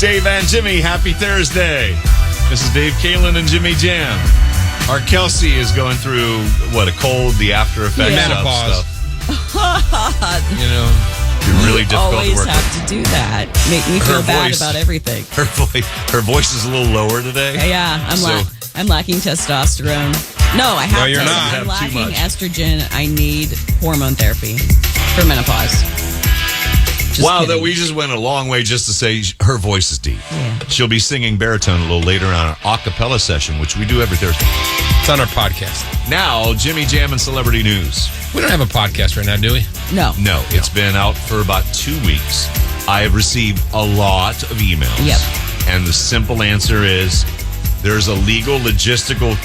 Dave and Jimmy, happy Thursday. This is Dave Kalin and Jimmy Jam. Our Kelsey is going through, a cold, the after effects menopause stuff. It's really difficult to always work have to do that. Make me feel bad about everything. Her voice is a little lower today. Yeah, I'm lacking testosterone. No, I have you're not. I'm Have too lacking much. estrogen. I need hormone therapy for menopause. That we just went a long way just to say her voice is deep. Yeah. She'll be singing baritone a little later on our a cappella session, which we do every Thursday. It's on our podcast. Now, Jimmy Jam and Celebrity News. We don't have a podcast right now, do we? No. No, it's been out for about 2 weeks. I have received a lot of emails. Yep. And the simple answer is there's a legal, logistical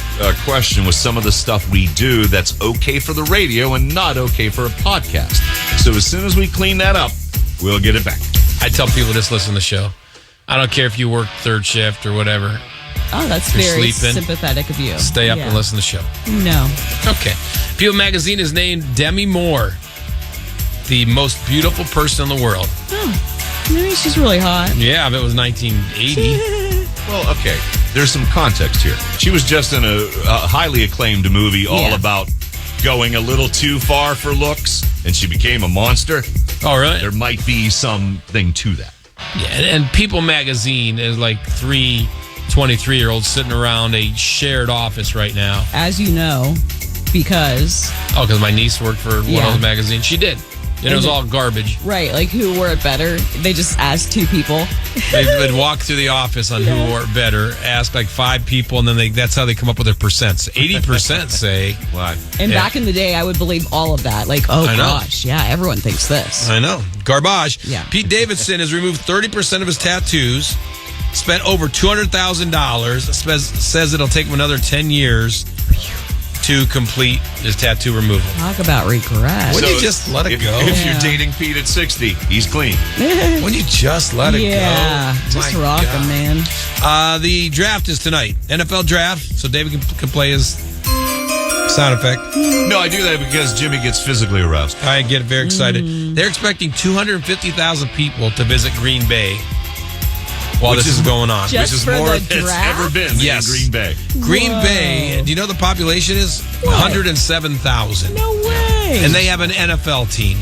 question with some of the stuff we do that's okay for the radio and not okay for a podcast. So as soon as we clean that up, we'll get it back. I tell people just listen to the show. I don't care if you work third shift or whatever. Oh, that's You're very sleeping. sympathetic of you. Stay up and listen to the show. No. Okay. People Magazine has named Demi Moore the most beautiful person in the world. Oh, maybe she's really hot. Yeah, if it was 1980. Well, okay. There's some context here. She was just in a highly acclaimed movie all about going a little too far for looks, and she became a monster. Oh, really? There might be something to that. Yeah, and People Magazine is like 3 23-year-olds sitting around a shared office right now. As you know, because... Oh, because my niece worked for one of those magazines. She did. And it was all garbage. Right, like who wore it better? They just asked 2 people. They would walk through the office on who wore it better, ask like 5 people, and then that's how they come up with their percents. 80% say... Why? And back in the day, I would believe all of that. Like, gosh, everyone thinks this. I know. Garbage. Yeah. Pete Davidson has removed 30% of his tattoos, spent over $200,000, says it'll take him another 10 years to complete his tattoo removal. Talk about regret. Wouldn't you just let it go? If you're dating Pete at 60, he's clean. Wouldn't you just let it go? Yeah, just rock him, man. The draft is tonight. NFL draft, so David can play his sound effect. No, I do that because Jimmy gets physically aroused. I get very excited. They're expecting 250,000 people to visit Green Bay while this is going on. Just which is for more the than it's draft? ever been in Green Bay. Green Bay, do you know the population is 107,000? No way. And they have an NFL team.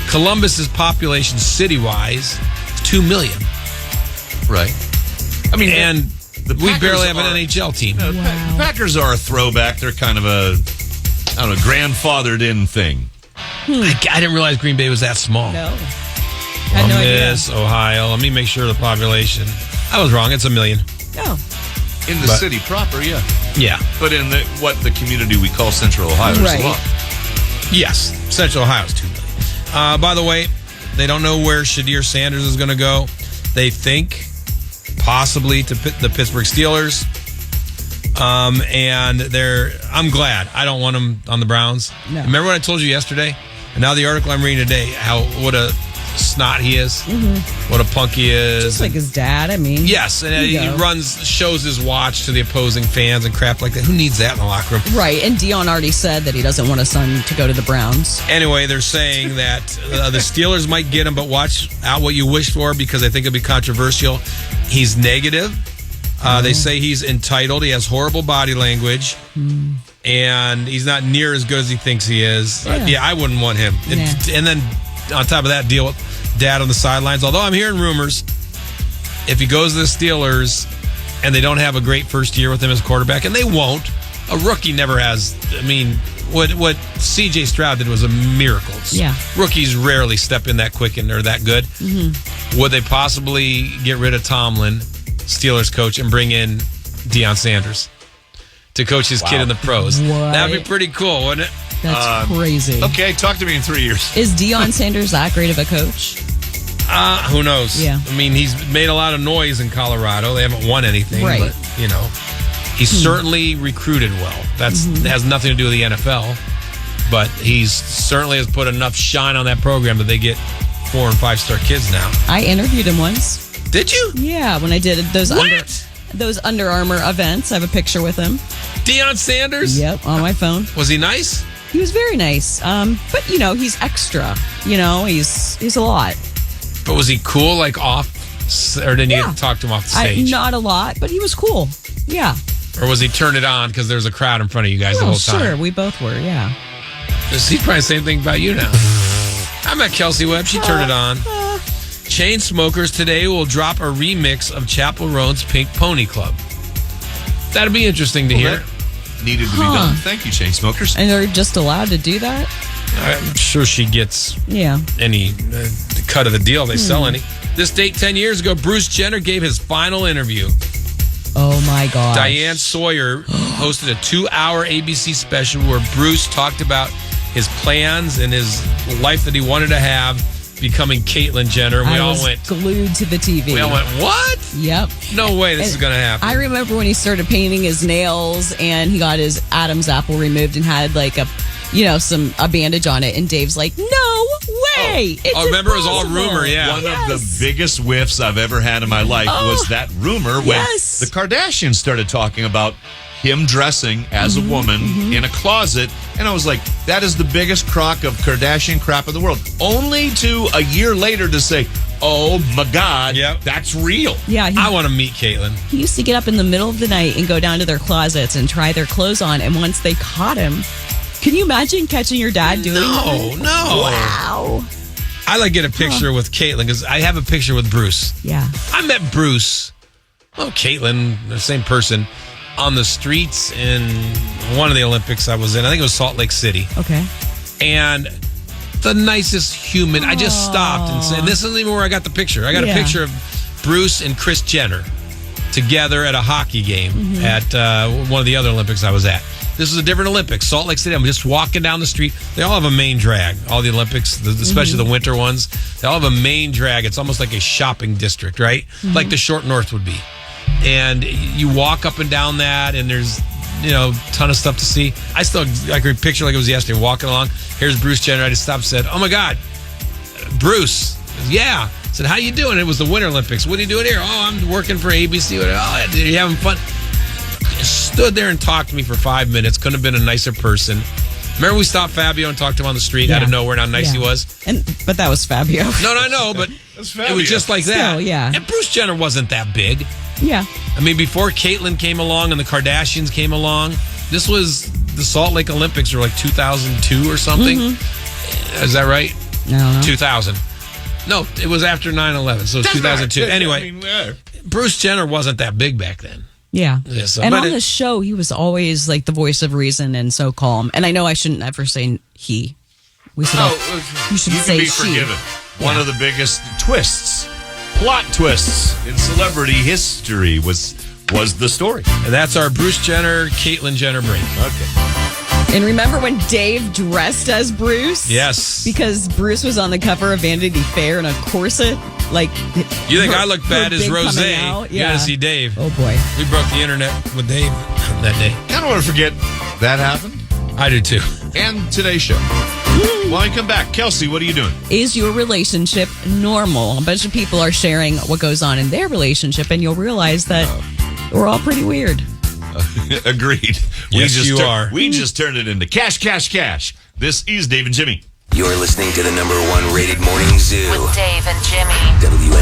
Columbus's population city-wise is 2 million. Right. I mean, And we Packers barely have an are- NHL team. Packers are a throwback. They're kind of a, grandfathered in thing. I didn't realize Green Bay was that small. No. Had no idea. Columbus, Ohio. Let me make sure the population. I was wrong. It's 1 million. No. In the city proper, yeah. Yeah. But in the community we call Central Ohio, there's Right. a lot. Yes. Central Ohio is 2 million. By the way, they don't know where Shadir Sanders is going to go. They think possibly to the Pittsburgh Steelers. And I'm glad. I don't want him on the Browns. No. Remember what I told you yesterday? And now the article I'm reading today, what a snot he is. Mm-hmm. What a punk he is. Just like his dad, I mean. Yes, and he shows his watch to the opposing fans and crap like that. Who needs that in the locker room? Right, and Dion already said that he doesn't want his son to go to the Browns. Anyway, they're saying that the Steelers might get him, but watch out what you wish for because I think it'll be controversial. He's negative. They say he's entitled. He has horrible body language. And he's not near as good as he thinks he is. Yeah. I wouldn't want him. And then on top of that, deal with dad on the sidelines. Although I'm hearing rumors, if he goes to the Steelers and they don't have a great first year with him as quarterback, and they won't, a rookie never has. I mean, what C.J. Stroud did was a miracle. Yeah. Rookies rarely step in that quick and are that good. Would they possibly get rid of Tomlin, Steelers coach, and bring in Deion Sanders to coach his kid in the pros? What? That'd be pretty cool, wouldn't it? That's crazy. Okay, talk to me in 3 years. Is Deion Sanders that great of a coach? Who knows? Yeah. I mean, he's made a lot of noise in Colorado. They haven't won anything, Right. but, he's certainly recruited well. That has nothing to do with the NFL, but he's certainly has put enough shine on that program that they get 4- and 5-star kids now. I interviewed him once. Did you? Yeah, when I did those What? those Under Armour events. I have a picture with him. Deion Sanders? Yep, on my phone. Was he nice? He was very nice. But he's extra. He's a lot. But was he cool, like off Or didn't you get to talk to him off the stage? Not a lot, but he was cool. Yeah. Or was he turned it on because there's a crowd in front of you guys the whole time? Sure, we both were, yeah. He's probably the same thing about you now. I met Kelsey Webb. She turned it on. Chainsmokers today will drop a remix of Chappell Roan's Pink Pony Club. That'll be interesting to hear. That needed to be done. Thank you, Chainsmokers. And they're just allowed to do that? I'm sure she gets any cut of the deal. They sell any. This date 10 years ago, Bruce Jenner gave his final interview. Oh, my God. Diane Sawyer hosted a 2-hour ABC special where Bruce talked about his plans and his life that he wanted to have, becoming Caitlyn Jenner. And we all went glued to the TV. We all went, what? Yep. No way this is going to happen. I remember when he started painting his nails and he got his Adam's apple removed and had like a bandage on it. And Dave's like, no way. Remember, it was all rumor. Yeah. One of the biggest whiffs I've ever had in my life was that rumor when the Kardashians started talking about him dressing as a woman in a closet. And I was like, that is the biggest crock of Kardashian crap in the world. Only to a year later to say, oh my God, that's real. Yeah, I want to meet Caitlyn. He used to get up in the middle of the night and go down to their closets and try their clothes on. And once they caught him, can you imagine catching your dad doing that? No. Wow. I like to get a picture with Caitlyn because I have a picture with Bruce. Yeah. I met Bruce, Caitlyn, the same person, on the streets in one of the Olympics I was in. I think it was Salt Lake City. Okay. And the nicest human. I just stopped and said, this isn't even where I got the picture. I got a picture of Bruce and Kris Jenner together at a hockey game at one of the other Olympics I was at. This is a different Olympics, Salt Lake City. I'm just walking down the street. They all have a main drag, all the Olympics, especially the winter ones. They all have a main drag. It's almost like a shopping district, right? Like the Short North would be. And you walk up and down that, and there's, ton of stuff to see. I can picture like it was yesterday, walking along. Here's Bruce Jenner. I just stopped and said, oh, my God, Bruce. Yeah. I said, how you doing? It was the Winter Olympics. What are you doing here? Oh, I'm working for ABC. Oh, are you having fun? Stood there and talked to me for 5 minutes. Couldn't have been a nicer person. Remember we stopped Fabio and talked to him on the street out of nowhere and how nice he was? But that was Fabio. No, I know, but it was just like that. Still, yeah. And Bruce Jenner wasn't that big. Yeah. I mean, before Caitlyn came along and the Kardashians came along, this was the Salt Lake Olympics were like 2002 or something. Is that right? I don't know. 2000. No, it was after 9/11, so it's 2002. Anyway, Bruce Jenner wasn't that big back then. Yeah. So, and on the show, he was always like the voice of reason and so calm. And I know I shouldn't ever say he. We should you should say be she. Forgiven. One of the biggest plot twists in celebrity history was the story. And that's our Bruce Jenner, Caitlyn Jenner break. Okay. And remember when Dave dressed as Bruce? Yes. Because Bruce was on the cover of Vanity Fair in a corset. Like, you think I look bad as Rose? Yeah. You gotta see Dave. Oh boy, we broke the internet with Dave that day. I don't want to forget that happened. I do too. And today's show. When we come back, Kelsey, what are you doing? Is your relationship normal? A bunch of people are sharing what goes on in their relationship, and you'll realize that we're all pretty weird. Agreed. Yes, you are. We just turned it into cash, cash, cash. This is Dave and Jimmy. You're listening to the #1 rated morning zoo with Dave and Jimmy. WNCI.